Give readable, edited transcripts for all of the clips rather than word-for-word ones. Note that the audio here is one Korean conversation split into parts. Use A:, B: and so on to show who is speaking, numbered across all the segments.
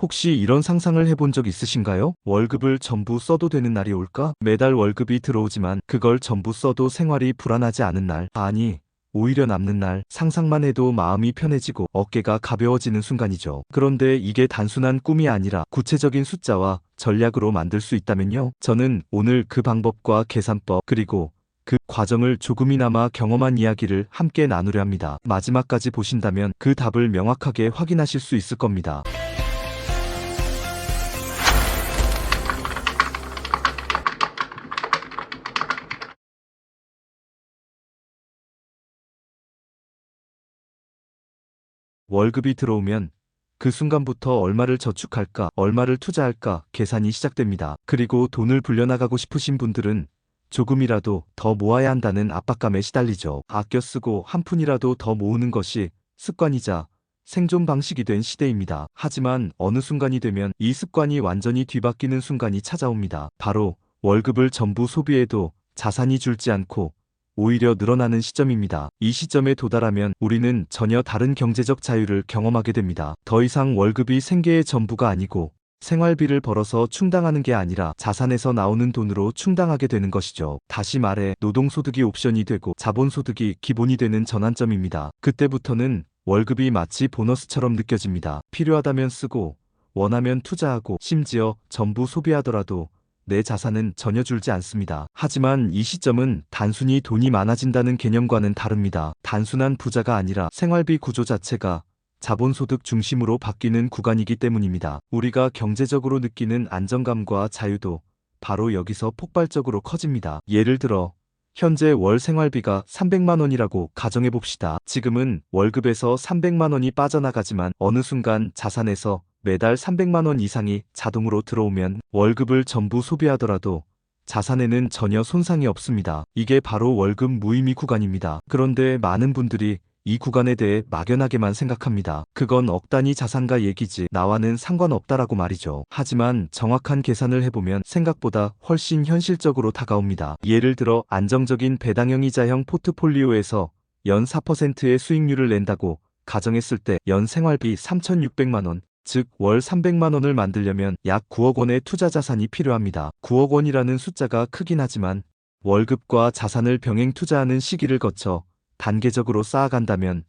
A: 혹시 이런 상상을 해본 적 있으신가요? 월급을 전부 써도 되는 날이 올까? 매달 월급이 들어오지만 그걸 전부 써도 생활이 불안하지 않은 날. 아니, 오히려 남는 날. 상상만 해도 마음이 편해지고 어깨가 가벼워지는 순간이죠. 그런데 이게 단순한 꿈이 아니라 구체적인 숫자와 전략으로 만들 수 있다면요? 저는 오늘 그 방법과 계산법, 그리고 그 과정을 조금이나마 경험한 이야기를 함께 나누려 합니다. 마지막까지 보신다면 그 답을 명확하게 확인하실 수 있을 겁니다. 월급이 들어오면 그 순간부터 얼마를 저축할까, 얼마를 투자할까 계산이 시작됩니다. 그리고 돈을 불려나가고 싶으신 분들은 조금이라도 더 모아야 한다는 압박감에 시달리죠. 아껴 쓰고 한 푼이라도 더 모으는 것이 습관이자 생존 방식이 된 시대입니다. 하지만 어느 순간이 되면 이 습관이 완전히 뒤바뀌는 순간이 찾아옵니다. 바로 월급을 전부 소비해도 자산이 줄지 않고 오히려 늘어나는 시점입니다. 이 시점에 도달하면 우리는 전혀 다른 경제적 자유를 경험하게 됩니다. 더 이상 월급이 생계의 전부가 아니고 생활비를 벌어서 충당하는 게 아니라 자산에서 나오는 돈으로 충당하게 되는 것이죠. 다시 말해 노동소득이 옵션이 되고 자본소득이 기본이 되는 전환점입니다. 그때부터는 월급이 마치 보너스처럼 느껴집니다. 필요하다면 쓰고 원하면 투자하고 심지어 전부 소비하더라도 내 자산은 전혀 줄지 않습니다. 하지만 이 시점은 단순히 돈이 많아진다는 개념과는 다릅니다. 단순한 부자가 아니라 생활비 구조 자체가 자본소득 중심으로 바뀌는 구간이기 때문입니다. 우리가 경제적으로 느끼는 안정감과 자유도 바로 여기서 폭발적으로 커집니다. 예를 들어 현재 월 생활비가 300만 원이라고 가정해 봅시다. 지금은 월급에서 300만 원이 빠져나가지만 어느 순간 자산에서 매달 300만 원 이상이 자동으로 들어오면 월급을 전부 소비하더라도 자산에는 전혀 손상이 없습니다. 이게 바로 월급 무의미 구간입니다. 그런데 많은 분들이 이 구간에 대해 막연하게만 생각합니다. 그건 억 단위 자산가 얘기지 나와는 상관없다라고 말이죠. 하지만 정확한 계산을 해보면 생각보다 훨씬 현실적으로 다가옵니다. 예를 들어 안정적인 배당형 이자형 포트폴리오에서 연 4%의 수익률을 낸다고 가정했을 때 연 생활비 3,600만 원, 즉 월 300만 원을 만들려면 약 9억 원의 투자 자산이 필요합니다. 9억 원이라는 숫자가 크긴 하지만 월급과 자산을 병행 투자하는 시기를 거쳐 단계적으로 쌓아간다면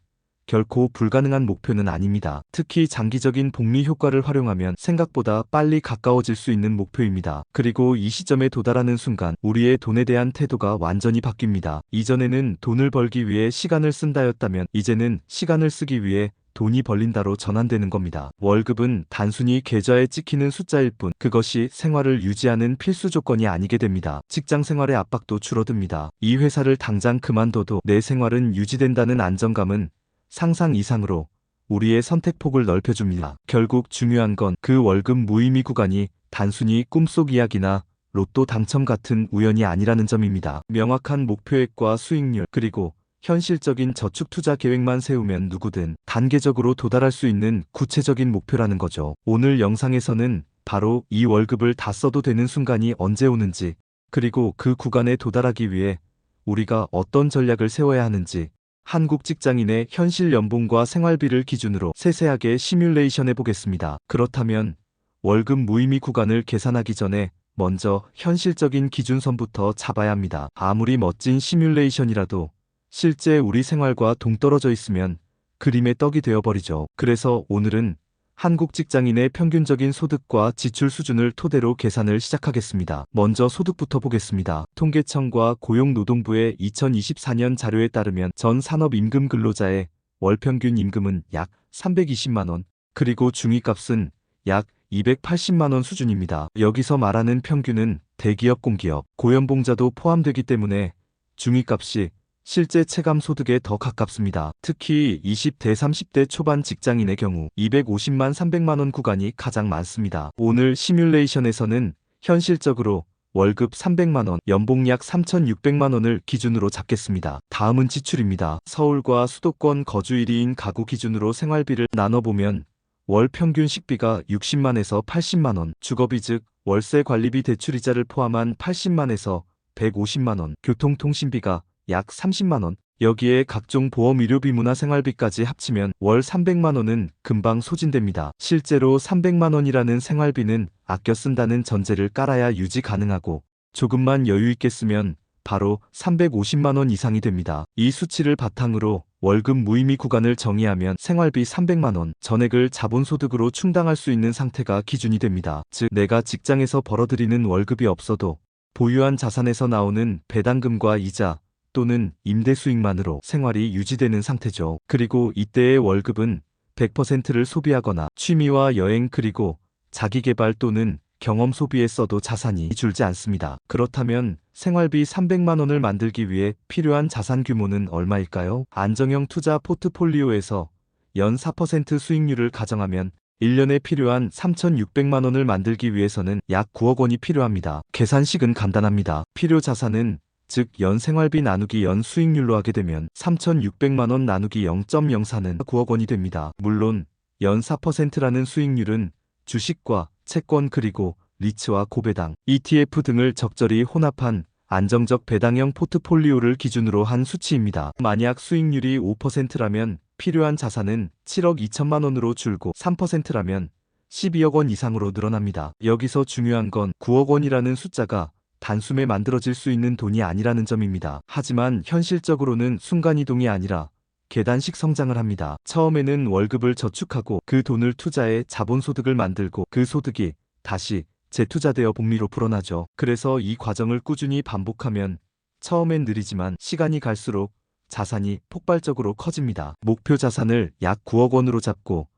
A: 결코 불가능한 목표는 아닙니다. 특히 장기적인 복리 효과를 활용하면 생각보다 빨리 가까워질 수 있는 목표입니다. 그리고 이 시점에 도달하는 순간 우리의 돈에 대한 태도가 완전히 바뀝니다. 이전에는 돈을 벌기 위해 시간을 쓴다였다면 이제는 시간을 쓰기 위해 돈이 벌린다로 전환되는 겁니다. 월급은 단순히 계좌에 찍히는 숫자일 뿐 그것이 생활을 유지하는 필수 조건이 아니게 됩니다. 직장 생활의 압박도 줄어듭니다. 이 회사를 당장 그만둬도 내 생활은 유지된다는 안정감은 상상 이상으로 우리의 선택폭을 넓혀줍니다. 결국 중요한 건 그 월급 무의미 구간이 단순히 꿈속 이야기나 로또 당첨 같은 우연이 아니라는 점입니다. 명확한 목표액과 수익률 그리고 현실적인 저축 투자 계획만 세우면 누구든 단계적으로 도달할 수 있는 구체적인 목표라는 거죠. 오늘 영상에서는 바로 이 월급을 다 써도 되는 순간이 언제 오는지, 그리고 그 구간에 도달하기 위해 우리가 어떤 전략을 세워야 하는지, 한국 직장인의 현실 연봉과 생활비를 기준으로 세세하게 시뮬레이션 해보겠습니다. 그렇다면 월급 무의미 구간을 계산하기 전에 먼저 현실적인 기준선부터 잡아야 합니다. 아무리 멋진 시뮬레이션이라도 실제 우리 생활과 동떨어져 있으면 그림의 떡이 되어버리죠. 그래서 오늘은 한국 직장인의 평균적인 소득과 지출 수준을 토대로 계산을 시작하겠습니다. 먼저 소득부터 보겠습니다. 통계청과 고용노동부의 2024년 자료에 따르면 전 산업임금 근로자의 월평균 임금은 약 320만 원, 그리고 중위값은 약 280만 원 수준입니다. 여기서 말하는 평균은 대기업, 공기업, 고연봉자도 포함되기 때문에 중위값이 실제 체감 소득에 더 가깝습니다. 특히 20대 30대 초반 직장인의 경우 250만 300만 원 구간이 가장 많습니다. 오늘 시뮬레이션에서는 현실적으로 월급 300만 원, 연봉 약 3,600만 원을 기준으로 잡겠습니다. 다음은 지출입니다. 서울과 수도권 거주 1위인 가구 기준으로 생활비를 나눠보면 월 평균 식비가 60만에서 80만 원, 주거비 즉 월세 관리비 대출이자를 포함한 80만에서 150만 원, 교통통신비가 약 30만 원, 여기에 각종 보험 의료비 문화생활비까지 합치면 월 300만 원은 금방 소진됩니다. 실제로 300만 원이라는 생활비는 아껴 쓴다는 전제를 깔아야 유지 가능하고 조금만 여유 있게 쓰면 바로 350만 원 이상이 됩니다. 이 수치를 바탕으로 월급 무의미 구간을 정의하면 생활비 300만 원 전액을 자본소득으로 충당할 수 있는 상태가 기준이 됩니다. 즉 내가 직장에서 벌어들이는 월급이 없어도 보유한 자산에서 나오는 배당금과 이자 또는 임대 수익만으로 생활이 유지되는 상태죠. 그리고 이때의 월급은 100%를 소비하거나 취미와 여행 그리고 자기개발 또는 경험 소비에 써도 자산이 줄지 않습니다. 그렇다면 생활비 300만 원을 만들기 위해 필요한 자산 규모는 얼마일까요? 안정형 투자 포트폴리오에서 연 4% 수익률을 가정하면 1년에 필요한 3,600만 원을 만들기 위해서는 약 9억 원이 필요합니다. 계산식은 간단합니다. 필요 자산은 즉 연 생활비 나누기 연 수익률로 하게 되면 3,600만 원 나누기 0.04는 9억 원이 됩니다. 물론 연 4%라는 수익률은 주식과 채권 그리고 리츠와 고배당, ETF 등을 적절히 혼합한 안정적 배당형 포트폴리오를 기준으로 한 수치입니다. 만약 수익률이 5%라면 필요한 자산은 7억 2천만 원으로 줄고 3%라면 12억 원 이상으로 늘어납니다. 여기서 중요한 건 9억 원이라는 숫자가 단숨에 만들어질 수 있는 돈이 아니라는 점입니다. 하지만 현실적으로는 순간이동이 아니라 계단식 성장을 합니다. 처음에는 월급을 저축하고 그 돈을 투자해 자본소득을 만들고 그 소득이 다시 재투자되어 복리로 불어나죠. 그래서 이 과정을 꾸준히 반복하면 처음엔 느리지만 시간이 갈수록 자산이 폭발적으로 커집니다. 목표 자산을 약 9억 원으로 잡고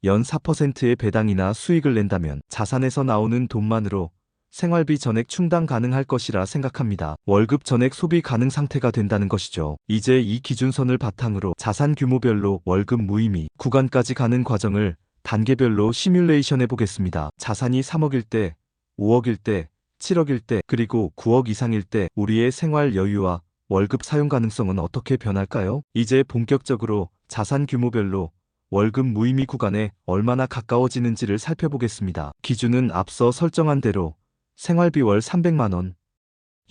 A: 연 4%의 배당이나 수익을 낸다면 자산에서 나오는 돈만으로 생활비 전액 충당 가능할 것이라 생각합니다. 월급 전액 소비 가능 상태가 된다는 것이죠. 이제 이 기준선을 바탕으로 자산 규모별로 월급 무의미 구간까지 가는 과정을 단계별로 시뮬레이션 해보겠습니다. 자산이 3억일 때, 5억일 때, 7억일 때, 그리고 9억 이상일 때 우리의 생활 여유와 월급 사용 가능성은 어떻게 변할까요? 이제 본격적으로 자산 규모별로 월급 무의미 구간에 얼마나 가까워지는지를 살펴보겠습니다. 기준은 앞서 설정한 대로 생활비 월 300만 원,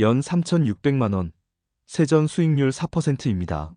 A: 연 3,600만 원, 세전 수익률 4%입니다.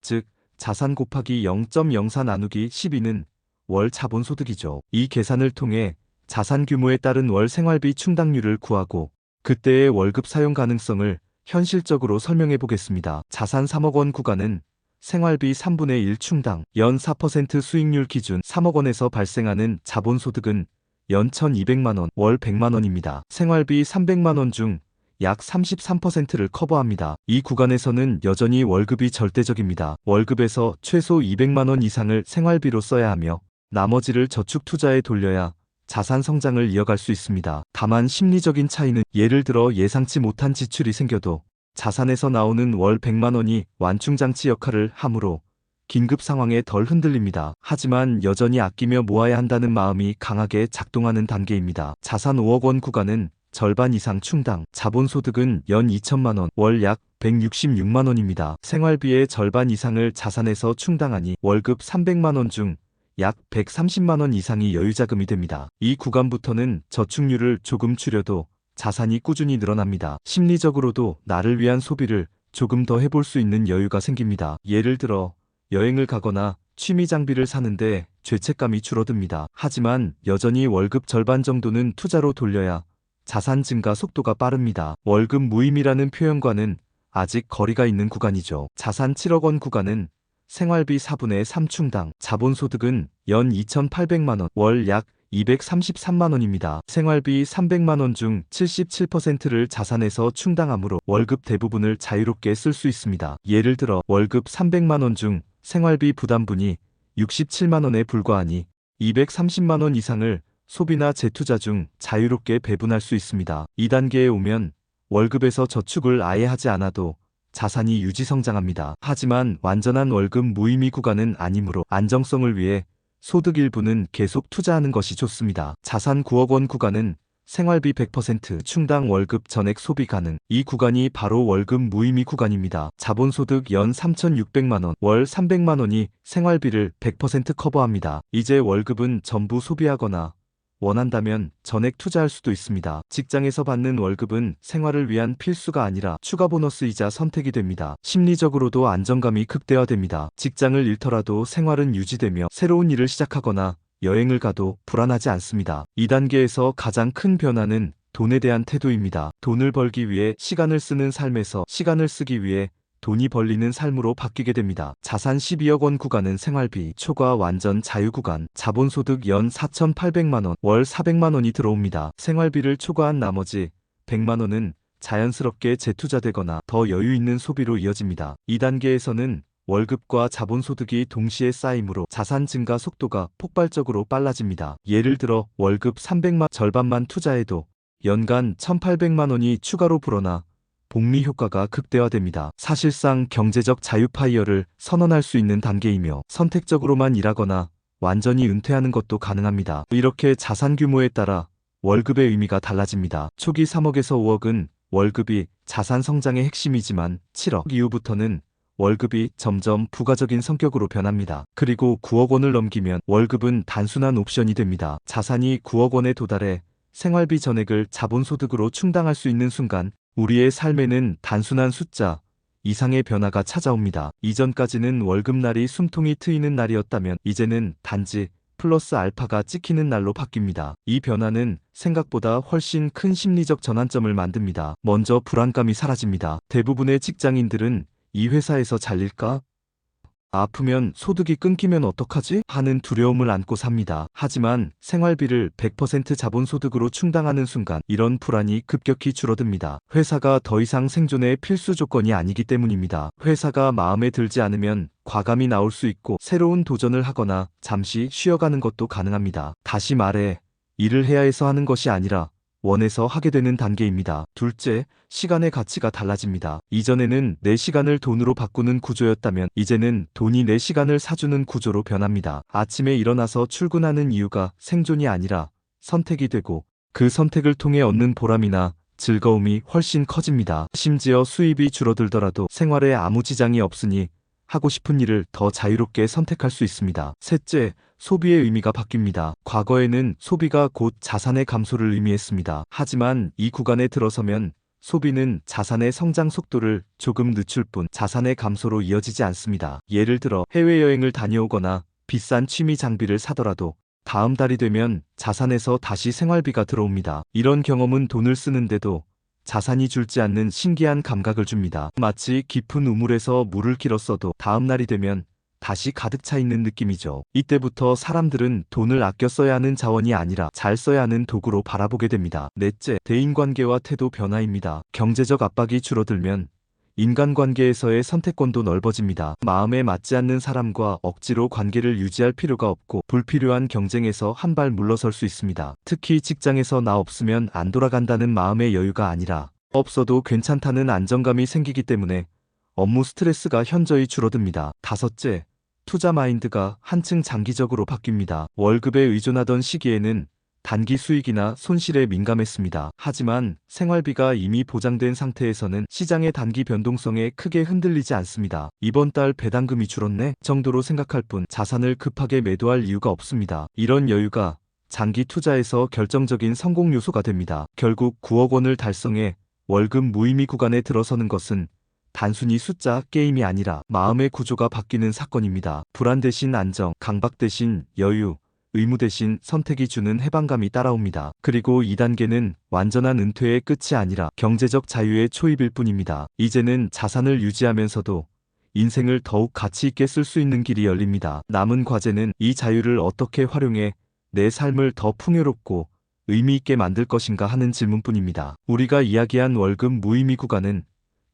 A: 즉, 자산 곱하기 0.04 나누기 12는 월 자본소득이죠. 이 계산을 통해 자산 규모에 따른 월 생활비 충당률을 구하고 그때의 월급 사용 가능성을 현실적으로 설명해 보겠습니다. 자산 3억 원 구간은 생활비 3분의 1 충당, 연 4% 수익률 기준 3억 원에서 발생하는 자본소득은 연 1,200만 원, 월 100만 원입니다. 생활비 300만 원 중 약 33%를 커버합니다. 이 구간에서는 여전히 월급이 절대적입니다. 월급에서 최소 200만 원 이상을 생활비로 써야 하며 나머지를 저축 투자에 돌려야 자산 성장을 이어갈 수 있습니다. 다만 심리적인 차이는 예를 들어 예상치 못한 지출이 생겨도 자산에서 나오는 월 100만 원이 완충장치 역할을 하므로 긴급 상황에 덜 흔들립니다. 하지만 여전히 아끼며 모아야 한다는 마음이 강하게 작동하는 단계입니다. 자산 5억 원 구간은 절반 이상 충당, 자본소득은 연 2천만 원, 월 약 166만 원입니다. 생활비의 절반 이상을 자산에서 충당하니 월급 300만 원 중 약 130만 원 이상이 여유자금이 됩니다. 이 구간부터는 저축률을 조금 줄여도 자산이 꾸준히 늘어납니다. 심리적으로도 나를 위한 소비를 조금 더 해볼 수 있는 여유가 생깁니다. 예를 들어 여행을 가거나 취미 장비를 사는데 죄책감이 줄어듭니다. 하지만 여전히 월급 절반 정도는 투자로 돌려야 자산 증가 속도가 빠릅니다. 월급 무의미라는 표현과는 아직 거리가 있는 구간이죠. 자산 7억 원 구간은 생활비 4분의 3 충당, 자본소득은 연 2,800만 원, 월 약 233만 원입니다. 생활비 300만 원 중 77%를 자산에서 충당하므로 월급 대부분을 자유롭게 쓸 수 있습니다. 예를 들어 월급 300만 원 중 생활비 부담분이 67만 원에 불과하니 230만 원 이상을 소비나 재투자 중 자유롭게 배분할 수 있습니다. 2단계에 오면 월급에서 저축을 아예 하지 않아도 자산이 유지 성장합니다. 하지만 완전한 월급 무의미 구간은 아니므로 안정성을 위해 소득 일부는 계속 투자하는 것이 좋습니다. 자산 9억 원 구간은 생활비 100% 충당 월급 전액 소비 가능. 이 구간이 바로 월급 무의미 구간입니다. 자본소득 연 3,600만 원, 월 300만 원이 생활비를 100% 커버합니다. 이제 월급은 전부 소비하거나 원한다면 전액 투자할 수도 있습니다. 직장에서 받는 월급은 생활을 위한 필수가 아니라 추가 보너스이자 선택이 됩니다. 심리적으로도 안정감이 극대화됩니다. 직장을 잃더라도 생활은 유지되며 새로운 일을 시작하거나 여행을 가도 불안하지 않습니다. 2단계에서 가장 큰 변화는 돈에 대한 태도입니다. 돈을 벌기 위해 시간을 쓰는 삶에서 시간을 쓰기 위해 돈이 벌리는 삶으로 바뀌게 됩니다. 자산 12억 원 구간은 생활비, 초과 완전 자유 구간, 자본소득 연 4,800만 원, 월 400만 원이 들어옵니다. 생활비를 초과한 나머지 100만 원은 자연스럽게 재투자되거나 더 여유 있는 소비로 이어집니다. 2단계에서는 월급과 자본소득이 동시에 쌓이므로 자산 증가 속도가 폭발적으로 빨라집니다. 예를 들어 월급 300만 절반만 투자해도 연간 1,800만 원이 추가로 불어나 복리 효과가 극대화됩니다. 사실상 경제적 자유파이어를 선언할 수 있는 단계이며 선택적으로만 일하거나 완전히 은퇴하는 것도 가능합니다. 이렇게 자산 규모에 따라 월급의 의미가 달라집니다. 초기 3억에서 5억은 월급이 자산 성장의 핵심이지만 7억 이후부터는 월급이 점점 부가적인 성격으로 변합니다. 그리고 9억 원을 넘기면 월급은 단순한 옵션이 됩니다. 자산이 9억 원에 도달해 생활비 전액을 자본소득으로 충당할 수 있는 순간 우리의 삶에는 단순한 숫자 이상의 변화가 찾아옵니다. 이전까지는 월급날이 숨통이 트이는 날이었다면 이제는 단지 플러스 알파가 찍히는 날로 바뀝니다. 이 변화는 생각보다 훨씬 큰 심리적 전환점을 만듭니다. 먼저 불안감이 사라집니다. 대부분의 직장인들은 이 회사에서 잘릴까? 아프면 소득이 끊기면 어떡하지? 하는 두려움을 안고 삽니다. 하지만 생활비를 100% 자본소득으로 충당하는 순간 이런 불안이 급격히 줄어듭니다. 회사가 더 이상 생존의 필수 조건이 아니기 때문입니다. 회사가 마음에 들지 않으면 과감히 나올 수 있고 새로운 도전을 하거나 잠시 쉬어가는 것도 가능합니다. 다시 말해 일을 해야 해서 하는 것이 아니라 원해서 하게 되는 단계입니다. 둘째, 시간의 가치가 달라집니다. 이전에는 내 시간을 돈으로 바꾸는 구조였다면 이제는 돈이 내 시간을 사주는 구조로 변합니다. 아침에 일어나서 출근하는 이유가 생존이 아니라 선택이 되고 그 선택을 통해 얻는 보람이나 즐거움이 훨씬 커집니다. 심지어 수입이 줄어들더라도 생활에 아무 지장이 없으니 하고 싶은 일을 더 자유롭게 선택할 수 있습니다. 셋째, 소비의 의미가 바뀝니다. 과거에는 소비가 곧 자산의 감소를 의미했습니다. 하지만 이 구간에 들어서면 소비는 자산의 성장 속도를 조금 늦출 뿐 자산의 감소로 이어지지 않습니다. 예를 들어 해외여행을 다녀오거나 비싼 취미 장비를 사더라도 다음 달이 되면 자산에서 다시 생활비가 들어옵니다. 이런 경험은 돈을 쓰는데도 자산이 줄지 않는 신기한 감각을 줍니다. 마치 깊은 우물에서 물을 길었어도 다음 날이 되면 다시 가득 차 있는 느낌이죠. 이때부터 사람들은 돈을 아껴 써야 하는 자원이 아니라 잘 써야 하는 도구로 바라보게 됩니다. 넷째, 대인관계와 태도 변화입니다. 경제적 압박이 줄어들면 인간관계에서의 선택권도 넓어집니다. 마음에 맞지 않는 사람과 억지로 관계를 유지할 필요가 없고 불필요한 경쟁에서 한 발 물러설 수 있습니다. 특히 직장에서 나 없으면 안 돌아간다는 마음의 여유가 아니라 없어도 괜찮다는 안정감이 생기기 때문에 업무 스트레스가 현저히 줄어듭니다. 다섯째, 투자 마인드가 한층 장기적으로 바뀝니다. 월급에 의존하던 시기에는 단기 수익이나 손실에 민감했습니다. 하지만 생활비가 이미 보장된 상태에서는 시장의 단기 변동성에 크게 흔들리지 않습니다. 이번 달 배당금이 줄었네 정도로 생각할 뿐 자산을 급하게 매도할 이유가 없습니다. 이런 여유가 장기 투자에서 결정적인 성공 요소가 됩니다. 결국 9억 원을 달성해 월급 무의미 구간에 들어서는 것은 단순히 숫자 게임이 아니라 마음의 구조가 바뀌는 사건입니다. 불안 대신 안정, 강박 대신 여유, 의무 대신 선택이 주는 해방감이 따라옵니다. 그리고 2단계는 완전한 은퇴의 끝이 아니라 경제적 자유의 초입일 뿐입니다. 이제는 자산을 유지하면서도 인생을 더욱 가치 있게 쓸 수 있는 길이 열립니다. 남은 과제는 이 자유를 어떻게 활용해 내 삶을 더 풍요롭고 의미 있게 만들 것인가 하는 질문뿐입니다. 우리가 이야기한 월급 무의미 구간은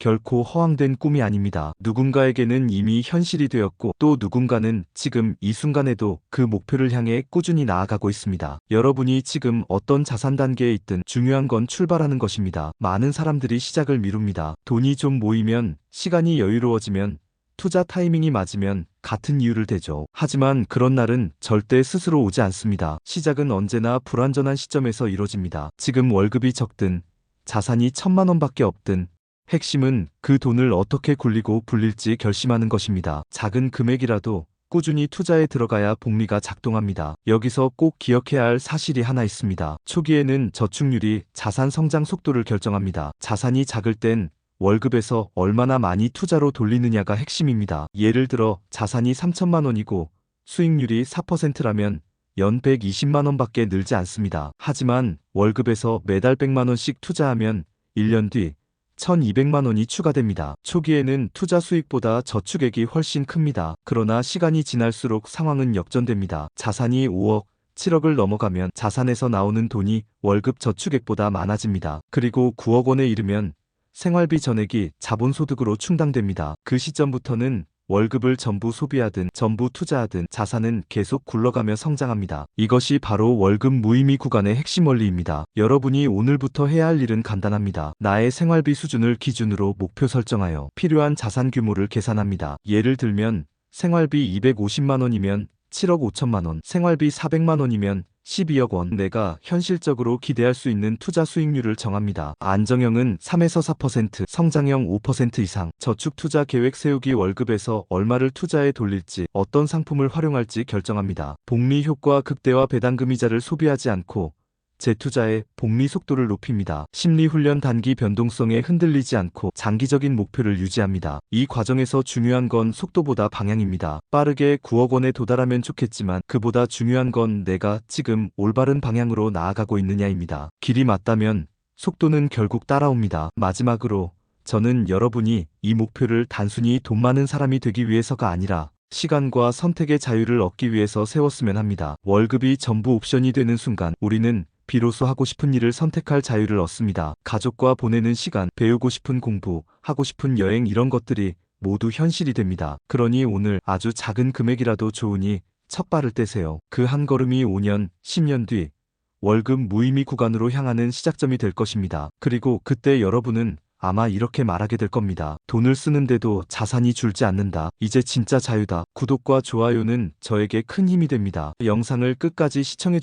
A: 결코 허황된 꿈이 아닙니다. 누군가에게는 이미 현실이 되었고 또 누군가는 지금 이 순간에도 그 목표를 향해 꾸준히 나아가고 있습니다. 여러분이 지금 어떤 자산 단계에 있든 중요한 건 출발하는 것입니다. 많은 사람들이 시작을 미룹니다. 돈이 좀 모이면, 시간이 여유로워지면, 투자 타이밍이 맞으면 같은 이유를 대죠. 하지만 그런 날은 절대 스스로 오지 않습니다. 시작은 언제나 불완전한 시점에서 이루어집니다. 지금 월급이 적든 자산이 1,000만 원밖에 없든 핵심은 그 돈을 어떻게 굴리고 불릴지 결심하는 것입니다. 작은 금액이라도 꾸준히 투자에 들어가야 복리가 작동합니다. 여기서 꼭 기억해야 할 사실이 하나 있습니다. 초기에는 저축률이 자산 성장 속도를 결정합니다. 자산이 작을 땐 월급에서 얼마나 많이 투자로 돌리느냐가 핵심입니다. 예를 들어 자산이 3천만 원이고 수익률이 4%라면 연 120만 원밖에 늘지 않습니다. 하지만 월급에서 매달 100만 원씩 투자하면 1년 뒤 1200만 원이 추가됩니다. 초기에는 투자 수익보다 저축액이 훨씬 큽니다. 그러나 시간이 지날수록 상황은 역전됩니다. 자산이 5억, 7억을 넘어가면 자산에서 나오는 돈이 월급 저축액보다 많아집니다. 그리고 9억 원에 이르면 생활비 전액이 자본소득으로 충당됩니다. 그 시점부터는 월급을 전부 소비하든 전부 투자하든 자산은 계속 굴러가며 성장합니다. 이것이 바로 월급 무의미 구간의 핵심 원리입니다. 여러분이 오늘부터 해야 할 일은 간단합니다. 나의 생활비 수준을 기준으로 목표 설정하여 필요한 자산 규모를 계산합니다. 예를 들면 생활비 250만 원이면 7억 5천만 원, 생활비 400만 원이면 12억 원. 내가 현실적으로 기대할 수 있는 투자 수익률을 정합니다. 안정형은 3에서 4%, 성장형 5% 이상. 저축 투자 계획 세우기 월급에서 얼마를 투자에 돌릴지, 어떤 상품을 활용할지 결정합니다. 복리 효과 극대화 배당금 이자를 소비하지 않고 재투자의 복리 속도를 높입니다. 심리훈련 단기 변동성에 흔들리지 않고 장기적인 목표를 유지합니다. 이 과정에서 중요한 건 속도보다 방향입니다. 빠르게 9억 원에 도달하면 좋겠지만 그보다 중요한 건 내가 지금 올바른 방향으로 나아가고 있느냐입니다. 길이 맞다면 속도는 결국 따라옵니다. 마지막으로 저는 여러분이 이 목표를 단순히 돈 많은 사람이 되기 위해서가 아니라 시간과 선택의 자유를 얻기 위해서 세웠으면 합니다. 월급이 전부 옵션이 되는 순간 우리는 비로소 하고 싶은 일을 선택할 자유를 얻습니다. 가족과 보내는 시간, 배우고 싶은 공부, 하고 싶은 여행 이런 것들이 모두 현실이 됩니다. 그러니 오늘 아주 작은 금액이라도 좋으니 첫 발을 떼세요. 그 한 걸음이 5년, 10년 뒤 월급 무의미 구간으로 향하는 시작점이 될 것입니다. 그리고 그때 여러분은 아마 이렇게 말하게 될 겁니다. 돈을 쓰는데도 자산이 줄지 않는다. 이제 진짜 자유다. 구독과 좋아요는 저에게 큰 힘이 됩니다. 영상을 끝까지 시청해주셔서